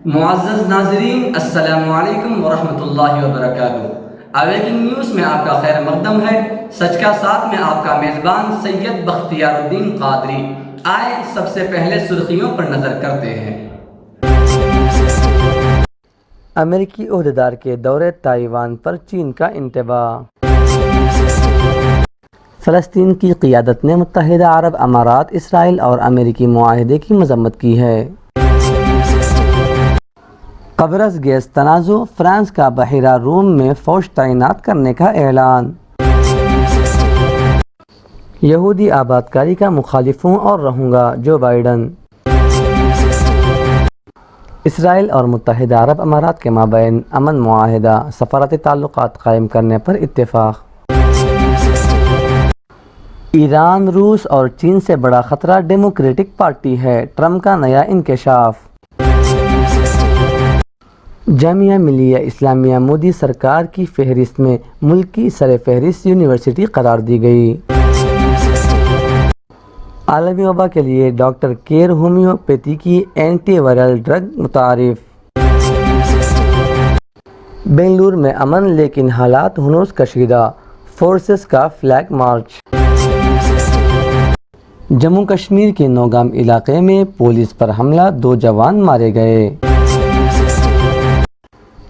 معزز ناظرین، السلام علیکم ورحمۃ اللہ وبرکاتہ۔ اویکنگ نیوز میں آپ کا خیر مقدم ہے۔ سچ کا ساتھ میں آپ کا میزبان سید بختیار الدین قادری۔ آئے سب سے پہلے سرخیوں پر نظر کرتے ہیں۔ امریکی عہدیدار کے دورے تائیوان پر چین کا انتباہ۔ فلسطین کی قیادت نے متحدہ عرب امارات، اسرائیل اور امریکی معاہدے کی مذمت کی ہے۔ قبرص گیس تنازع، فرانس کا بحیرہ روم میں فوج تعینات کرنے کا اعلان۔ یہودی آباد کاری کا مخالف ہوں اور رہوں گا، جو بائیڈن۔ اسرائیل اور متحدہ عرب امارات کے مابین امن معاہدہ، سفارتی تعلقات قائم کرنے پر اتفاق۔ ایران، روس اور چین سے بڑا خطرہ ڈیموکریٹک پارٹی ہے، ٹرمپ کا نیا انکشاف۔ جامعہ ملیہ اسلامیہ مودی سرکار کی فہرست میں ملک کی سر فہرست یونیورسٹی قرار دی گئی۔ عالمی وبا کے لیے ڈاکٹر کیر ہومیوپیتھی کی اینٹی وائرل ڈرگ متعارف۔ بنگلور میں امن لیکن حالات ہنوز کشیدہ، فورسز کا فلیگ مارچ۔ جموں کشمیر کے نوگام علاقے میں پولیس پر حملہ، 2 جوان مارے گئے۔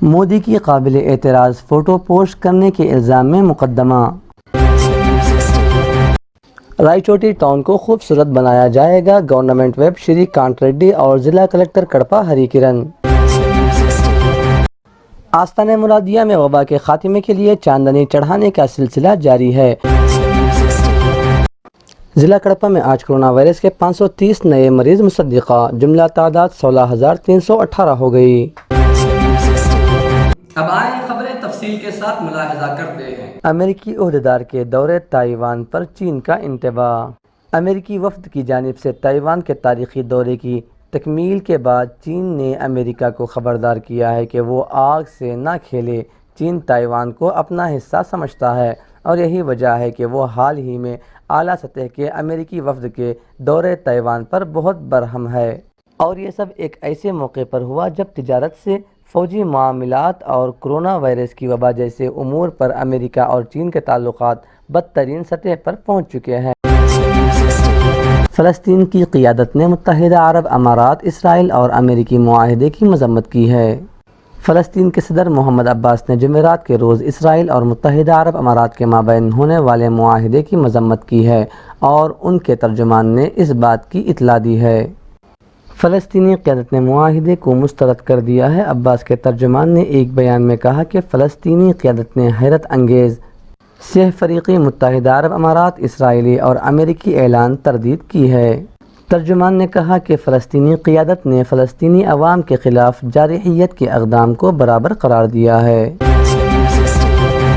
مودی کی قابل اعتراض فوٹو پوسٹ کرنے کے الزام میں مقدمہ۔ رائے چوٹی ٹاؤن کو خوبصورت بنایا جائے گا، گورنمنٹ ویب شری کانت ریڈی اور ضلع کلکٹر کڑپا ہری کرن۔ آستانہ مرادیہ میں وبا کے خاتمے کے لیے چاندنی چڑھانے کا سلسلہ جاری ہے۔ ضلع کڑپا میں آج کورونا وائرس کے 530 نئے مریض مصدقہ، جملہ تعداد 16,318 ہو گئی۔ اب آئیں خبریں تفصیل کے ساتھ ملاحظہ کرتے ہیں۔ امریکی عہدیدار کے دورے تائیوان پر چین کا انتباہ۔ امریکی وفد کی جانب سے تائیوان کے تاریخی دورے کی تکمیل کے بعد چین نے امریکہ کو خبردار کیا ہے کہ وہ آگ سے نہ کھیلے۔ چین تائیوان کو اپنا حصہ سمجھتا ہے اور یہی وجہ ہے کہ وہ حال ہی میں اعلیٰ سطح کے امریکی وفد کے دورے تائیوان پر بہت برہم ہے۔ اور یہ سب ایک ایسے موقع پر ہوا جب تجارت سے، فوجی معاملات اور کورونا وائرس کی وبا جیسے امور پر امریکہ اور چین کے تعلقات بدترین سطح پر پہنچ چکے ہیں۔ فلسطین کی قیادت نے متحدہ عرب امارات، اسرائیل اور امریکی معاہدے کی مذمت کی ہے۔ فلسطین کے صدر محمد عباس نے جمعرات کے روز اسرائیل اور متحدہ عرب امارات کے مابین ہونے والے معاہدے کی مذمت کی ہے اور ان کے ترجمان نے اس بات کی اطلاع دی ہے۔ فلسطینی قیادت نے معاہدے کو مسترد کر دیا ہے۔ عباس کے ترجمان نے ایک بیان میں کہا کہ فلسطینی قیادت نے حیرت انگیز 6 فریقی متحدہ عرب امارات، اسرائیلی اور امریکی اعلان تردید کی ہے۔ ترجمان نے کہا کہ فلسطینی قیادت نے فلسطینی عوام کے خلاف جارحیت کے اقدام کو برابر قرار دیا ہے۔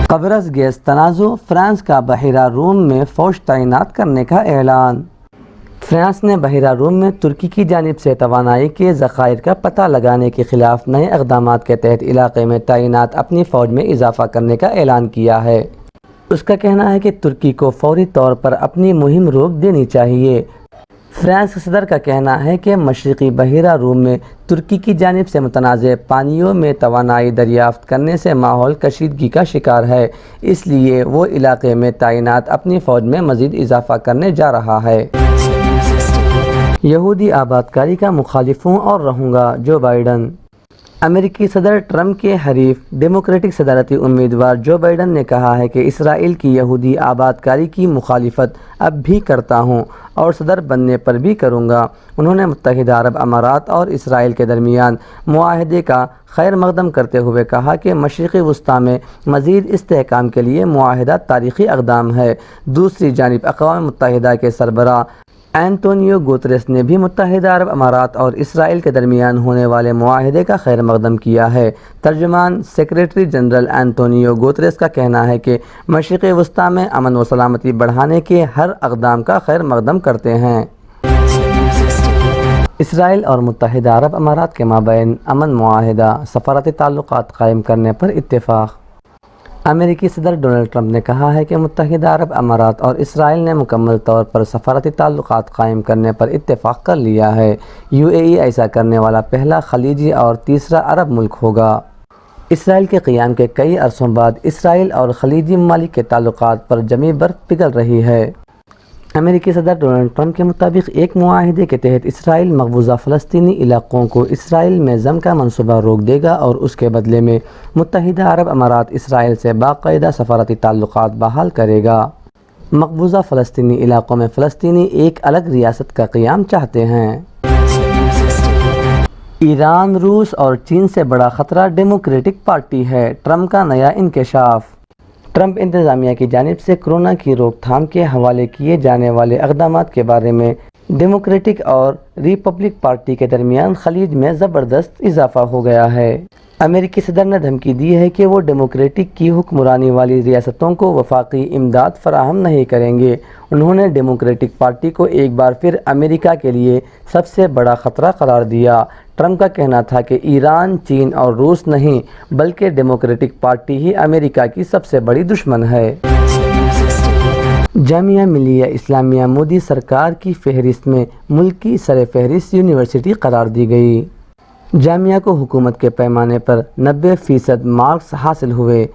قبرص گیس تنازع، فرانس کا بحیرہ روم میں فوج تعینات کرنے کا اعلان۔ فرانس نے بحیرہ روم میں ترکی کی جانب سے توانائی کے ذخائر کا پتہ لگانے کے خلاف نئے اقدامات کے تحت علاقے میں تعینات اپنی فوج میں اضافہ کرنے کا اعلان کیا ہے۔ اس کا کہنا ہے کہ ترکی کو فوری طور پر اپنی مہم روک دینی چاہیے۔ فرانس کے صدر کا کہنا ہے کہ مشرقی بحیرہ روم میں ترکی کی جانب سے متنازع پانیوں میں توانائی دریافت کرنے سے ماحول کشیدگی کا شکار ہے، اس لیے وہ علاقے میں تعینات اپنی فوج میں مزید اضافہ کرنے جا رہا ہے۔ یہودی آباد کاری کا مخالف ہوں اور رہوں گا، جو بائیڈن۔ امریکی صدر ٹرمپ کے حریف ڈیموکریٹک صدارتی امیدوار جو بائیڈن نے کہا ہے کہ اسرائیل کی یہودی آباد کاری کی مخالفت اب بھی کرتا ہوں اور صدر بننے پر بھی کروں گا۔ انہوں نے متحدہ عرب امارات اور اسرائیل کے درمیان معاہدے کا خیر مقدم کرتے ہوئے کہا کہ مشرقی وسطیٰ میں مزید استحکام کے لیے معاہدہ تاریخی اقدام ہے۔ دوسری جانب اقوام متحدہ کے سربراہ اینٹونیو گوتریس نے بھی متحدہ عرب امارات اور اسرائیل کے درمیان ہونے والے معاہدے کا خیر مقدم کیا ہے۔ ترجمان سیکریٹری جنرل اینٹونیو گوتریس کا کہنا ہے کہ مشرقی وسطیٰ میں امن و سلامتی بڑھانے کے ہر اقدام کا خیر مقدم کرتے ہیں۔ اسرائیل اور متحدہ عرب امارات کے مابین امن معاہدہ سفارتی تعلقات قائم کرنے پر اتفاق۔ امریکی صدر ڈونلڈ ٹرمپ نے کہا ہے کہ متحدہ عرب امارات اور اسرائیل نے مکمل طور پر سفارتی تعلقات قائم کرنے پر اتفاق کر لیا ہے۔ UAE ایسا کرنے والا پہلا خلیجی اور تیسرا عرب ملک ہوگا۔ اسرائیل کے قیام کے کئی عرصوں بعد اسرائیل اور خلیجی ممالک کے تعلقات پر جمی برف پگھل رہی ہے۔ امریکی صدر ڈونلڈ ٹرمپ کے مطابق ایک معاہدے کے تحت اسرائیل مقبوضہ فلسطینی علاقوں کو اسرائیل میں ضم کا منصوبہ روک دے گا اور اس کے بدلے میں متحدہ عرب امارات اسرائیل سے باقاعدہ سفارتی تعلقات بحال کرے گا۔ مقبوضہ فلسطینی علاقوں میں فلسطینی ایک الگ ریاست کا قیام چاہتے ہیں۔ ایران، روس اور چین سے بڑا خطرہ ڈیموکریٹک پارٹی ہے، ٹرمپ کا نیا انکشاف۔ ٹرمپ انتظامیہ کی جانب سے کورونا کی روک تھام کے حوالے کیے جانے والے اقدامات کے بارے میں ڈیموکریٹک اور ریپبلک پارٹی کے درمیان خلیج میں زبردست اضافہ ہو گیا ہے۔ امریکی صدر نے دھمکی دی ہے کہ وہ ڈیموکریٹک کی حکمرانی والی ریاستوں کو وفاقی امداد فراہم نہیں کریں گے۔ انہوں نے ڈیموکریٹک پارٹی کو ایک بار پھر امریکہ کے لیے سب سے بڑا خطرہ قرار دیا۔ ٹرمپ کا کہنا تھا کہ ایران، چین اور روس نہیں بلکہ ڈیموکریٹک پارٹی ہی امریکہ کی سب سے بڑی دشمن ہے۔ جامعہ ملیہ اسلامیہ مودی سرکار کی فہرست میں ملک کی سر فہرست یونیورسٹی قرار دی گئی۔ جامعہ کو حکومت کے پیمانے پر 90% مارکس حاصل ہوئے۔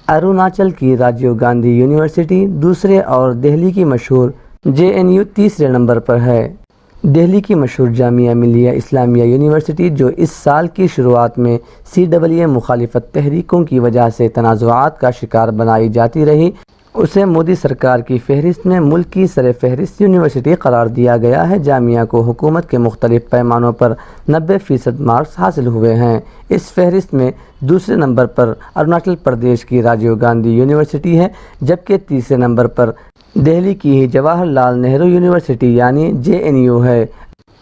اروناچل کی راجیو گاندھی یونیورسٹی دوسرے اور دہلی کی مشہور JNU تیسرے نمبر پر ہے۔ دہلی کی مشہور جامعہ ملیہ اسلامیہ یونیورسٹی جو اس سال کی شروعات میں CAA مخالفت تحریکوں کی وجہ سے تنازعات کا شکار بنائی جاتی رہی، اسے مودی سرکار کی فہرست میں ملک کی سر فہرست یونیورسٹی قرار دیا گیا ہے۔ جامعہ کو حکومت کے مختلف پیمانوں پر 90% مارکس حاصل ہوئے ہیں۔ اس فہرست میں دوسرے نمبر پر اروناچل پردیش کی راجیو گاندھی یونیورسٹی ہے، جبکہ تیسرے نمبر پر دہلی کی ہی جواہر لال نہرو یونیورسٹی یعنی JNU ہے۔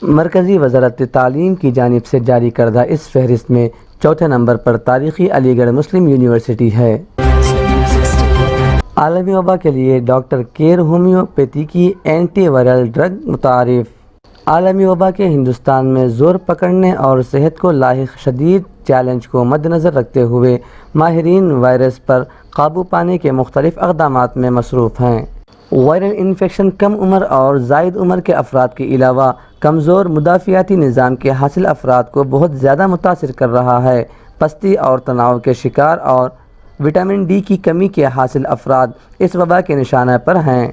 مرکزی وزارت تعلیم کی جانب سے جاری کردہ اس فہرست میں چوتھے نمبر پر تاریخی علی گڑھ مسلم یونیورسٹی ہے۔ عالمی وبا کے لیے ڈاکٹر کیر ہومیوپیتھی کی اینٹی وائرل ڈرگ متعارف۔ عالمی وبا کے ہندوستان میں زور پکڑنے اور صحت کو لاحق شدید چیلنج کو مد نظر رکھتے ہوئے ماہرین وائرس پر قابو پانے کے مختلف اقدامات میں مصروف ہیں۔ وائرل انفیکشن کم عمر اور زائد عمر کے افراد کے علاوہ کمزور مدافعتی نظام کے حاصل افراد کو بہت زیادہ متاثر کر رہا ہے۔ پستی اور تناؤ کے شکار اور وٹامن ڈی کی کمی کے حاصل افراد اس وبا کے نشانہ پر ہیں۔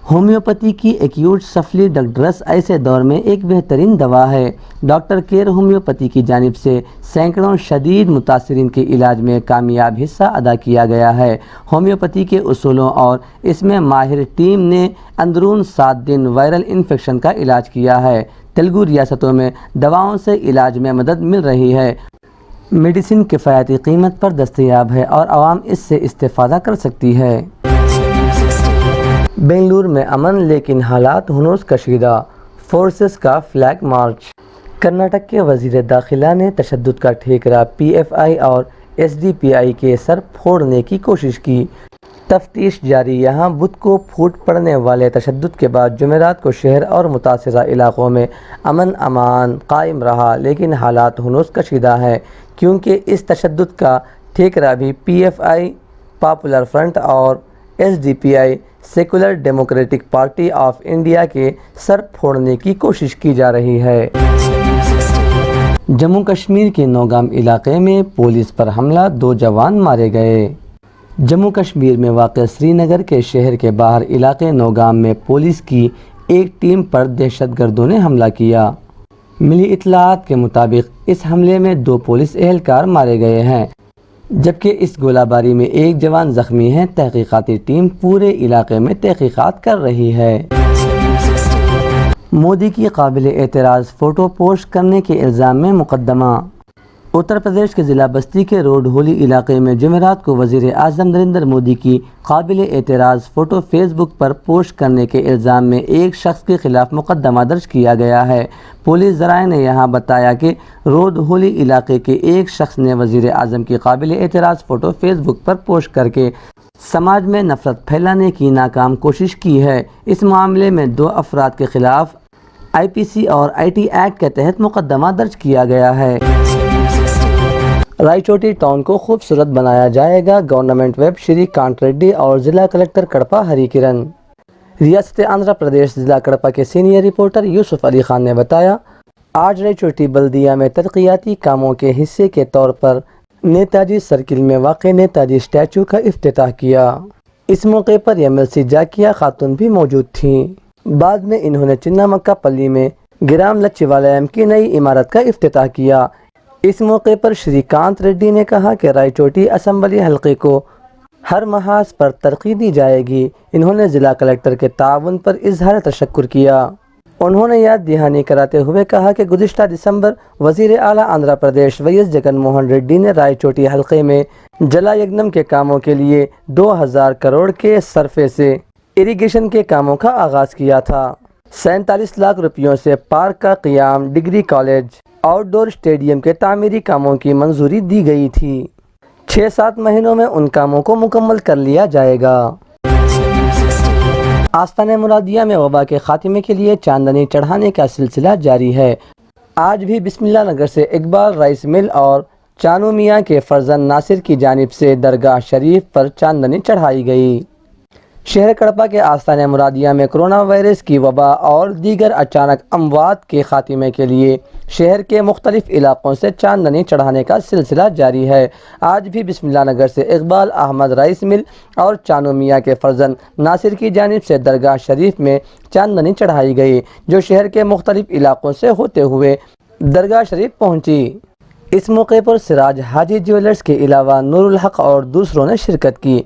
ہومیوپیتھی کی ایکیوٹ سفلی ڈگڈرس ایسے دور میں ایک بہترین دوا ہے۔ ڈاکٹر کیر ہومیوپیتھی کی جانب سے سینکڑوں شدید متاثرین کے علاج میں کامیاب حصہ ادا کیا گیا ہے۔ ہومیوپیتھی کے اصولوں اور اس میں ماہر ٹیم نے اندرون 7 دن وائرل انفیکشن کا علاج کیا ہے۔ تیلگو ریاستوں میں دواؤں سے علاج میں مدد مل رہی ہے۔ میڈیسن کفایتی قیمت پر دستیاب ہے اور عوام اس سے استفادہ کر سکتی ہے۔ بنگلور میں امن لیکن حالات ہنوز کشیدہ، فورسز کا فلیگ مارچ۔ کرناٹک کے وزیر داخلہ نے تشدد کا ٹھیکرا PFI اور SDPI کے سر پھوڑنے کی کوشش کی۔ تفتیش جاری۔ یہاں بدھ کو پھوٹ پڑنے والے تشدد کے بعد جمعرات کو شہر اور متاثرہ علاقوں میں امن امان قائم رہا، لیکن حالات ہنوز کشیدہ ہیں کیونکہ اس تشدد کا ٹھیکرا بھی PFI پاپولر فرنٹ اور SDPI secular democratic party of India کے سر پھوڑنے کی کوشش کی جا رہی ہے۔ جموں کشمیر کے نوگام علاقے میں پولیس پر حملہ، 2 جوان مارے گئے۔ جموں کشمیر میں واقع سری نگر کے شہر کے باہر علاقے نوگام میں پولیس کی ایک ٹیم پر دہشت گردوں نے حملہ کیا۔ ملی اطلاعات کے مطابق اس حملے میں 2 پولیس اہلکار مارے گئے ہیں، جبکہ اس گولہ باری میں 1 جوان زخمی ہے۔ تحقیقاتی ٹیم پورے علاقے میں تحقیقات کر رہی ہے۔ مودی کی قابل اعتراض فوٹو پوسٹ کرنے کے الزام میں مقدمہ۔ اتر پردیش کے ضلع بستی کے روڈ ہولی علاقے میں جمعرات کو وزیر اعظم نریندر مودی کی قابل اعتراض فوٹو فیس بک پر پوسٹ کرنے کے الزام میں ایک شخص کے خلاف مقدمہ درج کیا گیا ہے۔ پولیس ذرائع نے یہاں بتایا کہ روڈ ہولی علاقے کے ایک شخص نے وزیر اعظم کی قابل اعتراض فوٹو فیس بک پر پوسٹ کر کے سماج میں نفرت پھیلانے کی ناکام کوشش کی ہے۔ اس معاملے میں 2 افراد کے خلاف IPC اور IT ایکٹ کے تحت مقدمہ درج کیا گیا ہے۔ رائچوٹی ٹاؤن کو خوبصورت بنایا جائے گا، گورنمنٹ ویب شری کانت ریڈی اور ضلع کلکٹر کڑپا ہری کرن۔ ریاست آندھرا پردیش ضلع کڑپا کے سینئر رپورٹر یوسف علی خان نے بتایا، آج رائچوٹی بلدیہ میں ترقیاتی کاموں کے حصے کے طور پر نیتاجی سرکل میں واقع نیتاجی اسٹیچو کا افتتاح کیا۔ اس موقع پر MLC جاکیا خاتون بھی موجود تھیں۔ بعد میں انہوں نے چنا مکہ پلی میں گرام لچیوالیم کی نئی عمارت کا افتتاح کیا۔ اس موقع پر شری کانت ریڈی نے کہا کہ رائچوٹی اسمبلی حلقے کو ہر محاذ پر ترقی دی جائے گی۔ انہوں نے ضلع کلکٹر کے تعاون پر اظہار تشکر کیا۔ انہوں نے یاد دہانی کراتے ہوئے کہا کہ گزشتہ دسمبر وزیر اعلیٰ آندھرا پردیش ویس جگن موہن ریڈی نے رائچوٹی حلقے میں جلا یگنم کے کاموں کے لیے 2000 کروڑ کے صرفے سے اریگیشن کے کاموں کا آغاز کیا تھا۔ 47 لاکھ روپیوں سے پارک کا قیام، ڈگری کالج، آؤٹ ڈور اسٹیڈیم کے تعمیری کاموں کی منظوری دی گئی تھی۔ 6-7 مہینوں میں ان کاموں کو مکمل کر لیا جائے گا۔ آستانہ مرادیہ میں وبا کے خاتمے کے لیے چاندنی چڑھانے کا سلسلہ جاری ہے۔ آج بھی بسم اللہ نگر سے اقبال رائس مل اور چانو میاں کے فرزند ناصر کی جانب سے درگاہ شریف پر چاندنی چڑھائی گئی۔ شہر کڑپا کے آستانہ مرادیہ میں کرونا وائرس کی وبا اور دیگر اچانک اموات کے خاتمے کے لیے شہر کے مختلف علاقوں سے چاندنی چڑھانے کا سلسلہ جاری ہے۔ آج بھی بسم اللہ نگر سے اقبال احمد رائس مل اور چانو میاں کے فرزند ناصر کی جانب سے درگاہ شریف میں چاندنی چڑھائی گئی، جو شہر کے مختلف علاقوں سے ہوتے ہوئے درگاہ شریف پہنچی۔ اس موقع پر سراج حاجی جیولرز کے علاوہ نور الحق اور دوسروں نے شرکت کی۔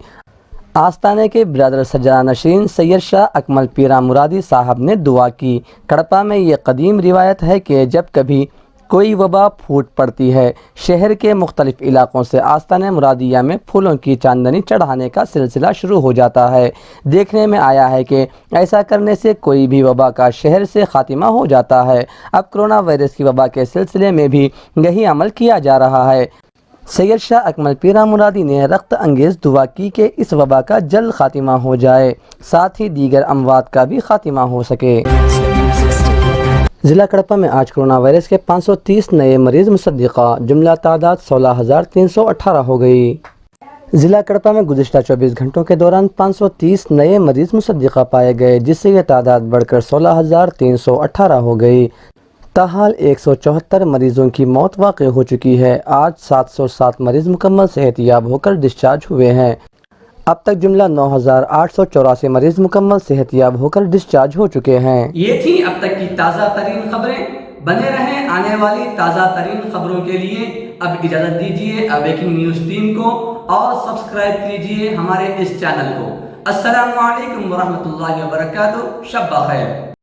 آستانے کے برادر سجانہ نشین سید شاہ اکمل پیرا مرادی صاحب نے دعا کی۔ کڑپا میں یہ قدیم روایت ہے کہ جب کبھی کوئی وبا پھوٹ پڑتی ہے، شہر کے مختلف علاقوں سے آستانہ مرادیہ میں پھولوں کی چاندنی چڑھانے کا سلسلہ شروع ہو جاتا ہے۔ دیکھنے میں آیا ہے کہ ایسا کرنے سے کوئی بھی وبا کا شہر سے خاتمہ ہو جاتا ہے۔ اب کرونا وائرس کی وبا کے سلسلے میں بھی یہی عمل کیا جا رہا ہے۔ سید شاہ اکمل پیرا مرادی نے رخت انگیز دعا کی کہ اس وبا کا جلد خاتمہ ہو جائے، ساتھ ہی دیگر اموات کا بھی خاتمہ ہو سکے۔ ضلع کڑپا میں آج کرونا وائرس کے 530 نئے مریض مصدقہ، جملہ تعداد 16,318 ہو گئی۔ ضلع کڑپا میں گزشتہ 24 گھنٹوں کے دوران 530 نئے مریض مصدقہ پائے گئے، جس سے یہ تعداد بڑھ کر 16,318 ہو گئی۔ تاحال 174 مریضوں کی موت واقع ہو چکی ہے۔ آج 707 مریض مکمل صحت یاب ہو کر ڈسچارج ہوئے ہیں۔ اب تک جملہ 9,884 مریض مکمل صحت یاب ہو کر ڈسچارج ہو چکے ہیں۔ یہ تھی اب تک کی تازہ ترین خبریں۔ بنے رہیں آنے والی تازہ ترین خبروں کے لیے۔ اب اجازت دیجیے اویکنگ نیوز ٹیم کو اور سبسکرائب کیجیے ہمارے اس چینل کو۔ السلام علیکم ورحمۃ اللہ وبرکاتہ۔ شب بخیر۔